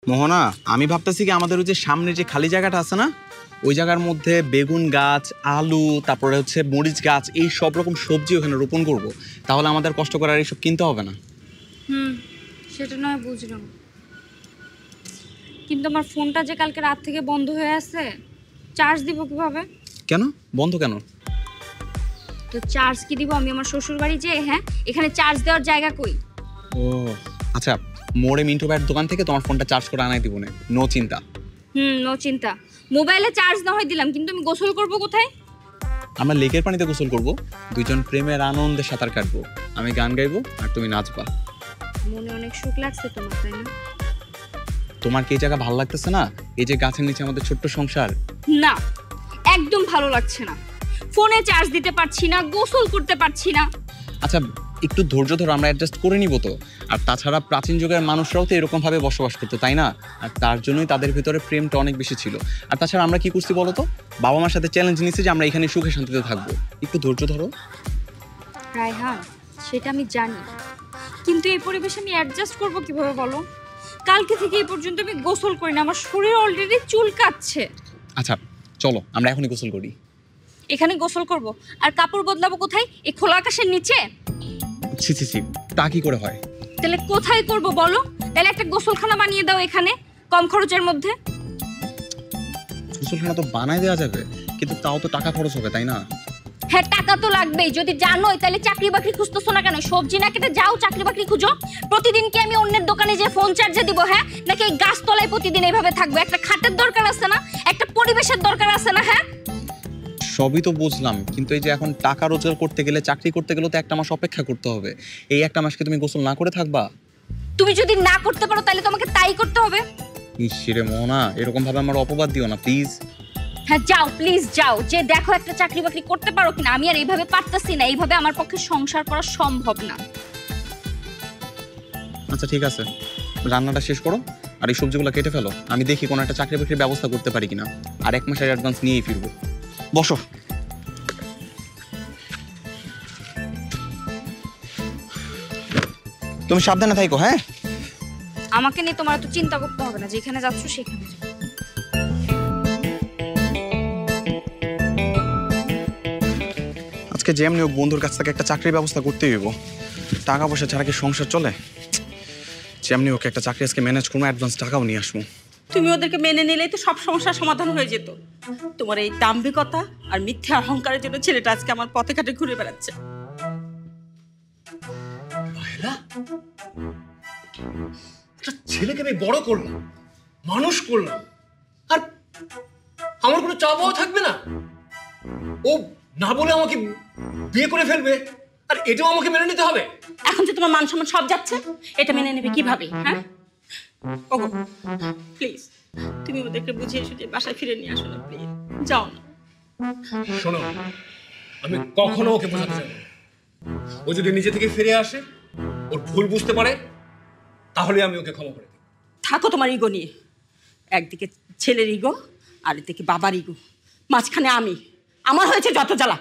মোহনা, আমি ভাবতেছি কি আমাদের ওই যে সামনে যে খালি জায়গাটা আছে না, ওই জায়গার মধ্যে বেগুন গাছ, আলু, তারপরে হচ্ছে মরিচ গাছ, এই সব রকম সবজি ওখানে রোপণ করব। তাহলে আমাদের কষ্ট করার এইসব কিনতে হবে না। সেটা নয় বুঝলাম, কিন্তু আমার ফোনটা যে কালকে রাত থেকে বন্ধ হয়ে আছে, চার্জ দিব কিভাবে? কেন বন্ধ কেন? তো চার্জ কি দিব আমি আমার শ্বশুর বাড়ি যে? হ্যাঁ, এখানে চার্জ দেওয়ার জায়গা কই? ও আচ্ছা, মোড়ে মিন্টু ভাইয়ের দোকান থেকে তোমার ফোনটা চার্জ করে আনাই দিব না, নো চিন্তা। নো চিন্তা। মোবাইলে চার্জ না হয় দিলাম, কিন্তু আমি গোসল করব কোথায়? আমরা লেকের পানিতে গোসল করব, দুইজন প্রেমের আনন্দে সাঁতার কাটবো, আমি গান গাইবো আর তুমি নাচবা। মনে অনেক সুখ লাগছে তোমার, তাই না? তোমার কি এই জায়গা ভালো লাগতেছে না? এই যে গাছের নিচে আমাদের ছোট্ট সংসার। না, একদম ভালো লাগছে না। ফোনে চার্জ দিতে পারছি না, গোসল করতে পারছি না। আচ্ছা একটু ধৈর্য ধরো, আমরা অ্যাডজাস্ট করে নিব তো। আর তাছাড়া প্রাচীন যুগের মানুষরাও তো এরকম ভাবে বসবাস করতো, তাই না? আর তার জন্যই তাদের ভিতরে প্রেমটা অনেক বেশি ছিল। আর তাছাড়া আমরা কি করছি বলো তো, বাবা মার সাথে চ্যালেঞ্জ নিচ্ছি যে আমরা এখানে সুখে শান্তিতে থাকবো। একটু ধৈর্য ধরো। রায়হান, সেটা আমি জানি, কিন্তু এই পরিবেশে আমি অ্যাডজাস্ট করব কিভাবে বলো? কালকে থেকে এই পর্যন্ত আমি গোসল করি না, আমার শরীর অলরেডি চুলকাচ্ছে। আচ্ছা চলো আমরা এখনই গোসল করি। এখানে গোসল করব আর কাপড় বদলাবো কোথায়? এই খোলা আকাশের নিচে? ছি ছি ছি, তা কি করে হয়? তাহলে কোথায় করব বলো? তাহলে একটা গোসলখানা বানিয়ে দাও এখানে, কম খরচের মধ্যে। গোসলখানা তো বানাই দেওয়া যাবে, কিন্তু তাও তো টাকা খরচ হবে, তাই না? হ্যাঁ, টাকা তো লাগবেই। যদি জানোই তাহলে চাকরি বাকরি খুঁজতেছো না কেন? সবজি না কেটে যাও চাকরি বাকরি খুঁজো। প্রতিদিন কি আমি অন্যের দোকানে যে ফোন চার্জে দিব? হ্যাঁ, নাকি এই গাছতলায় প্রতিদিন এইভাবে থাকবো? একটা খাটের দরকার আছে না? একটা পরিবেশের দরকার আছে না? হ্যাঁ, সবই তো বুঝলাম, কিন্তু এই যে এখন টাকা রোজগার করতে গেলে, চাকরি করতে গেলে তো একটা মাস অপেক্ষা করতে হবে। এই একটা মাসকে তুমি গোসল না করে থাকবা? তুমি যদি না করতে পারো তাহলে তোমাকে তাই করতে হবে। ইসরে মোহনা, এরকম ভাবে আমার অপবাদ দিও না প্লিজ। হ্যাঁ যাও, প্লিজ যাও, যে দেখো একটা চাকরি বাকরি করতে পারো কিনা। আমি আর এইভাবে পারতাছি না, এইভাবে আমার পক্ষে সংসার করা সম্ভব না। আচ্ছা ঠিক আছে, রান্নাটা শেষ করো আর এই সবজিগুলো কেটে ফেলো। আমি দেখি কোনো একটা চাকরি বাকরির ব্যবস্থা করতে পারি কিনা। আর 1 মাসের অ্যাডভান্স নিয়েই ফিরবো। বসো। তুমি সাবধানে থাকো। হ্যাঁ, আমাকে নিয়ে তোমার এত চিন্তা করতে হবে না, যেখানে যাচ্ছ সেখানে যাও। আজকে যেমনি হোক বন্ধুর কাছ থেকে একটা চাকরির ব্যবস্থা করতেই হইব। টাকা পয়সা ছাড়া কি সংসার চলে? যেমনি হোক একটা চাকরি আজকে ম্যানেজ করবো, অ্যাডভান্স টাকাও নিয়ে আসবো। তুমি ওদেরকে মেনে নিলেই তো সব সমস্যার সমাধান হয়ে যেত। তোমার এই দাম্ভিকতা আর মিথ্যা অহংকারের জন্য ছেলেটা আজকে আমার পথে ঘাটে ঘুরে বেড়াচ্ছে। একটা ছেলেকে আমি বড় করলাম, মানুষ করলাম, আর আমার কোনো চাপ থাকবে না? ও না বলে আমাকে বিয়ে করে ফেলবে, আর এটাও আমাকে মেনে নিতে হবে? এখন যে তোমার মান সম্মান সব যাচ্ছে, এটা মেনে নেবে কিভাবে? হ্যাঁ, ওগো প্লিজ তুমি ওদেরকে বুঝিয়ে সুঝিয়ে বাসায় ফিরে নিয়ে আসো না, প্লিজ যাও না। শোনো, আমি কখনো ওকে বোঝাতে চাই না। ও যদি নিজে থেকে ফিরে আসে, ওর ভুল বুঝতে পারে, তাহলে আমি ওকে ক্ষমা করে দিই। থাকো তোমার ইগো নিয়ে। একদিকে ছেলের ইগো আর এদিকে বাবার ইগো, মাঝখানে আমি। আমার হয়েছে যত জ্বালা।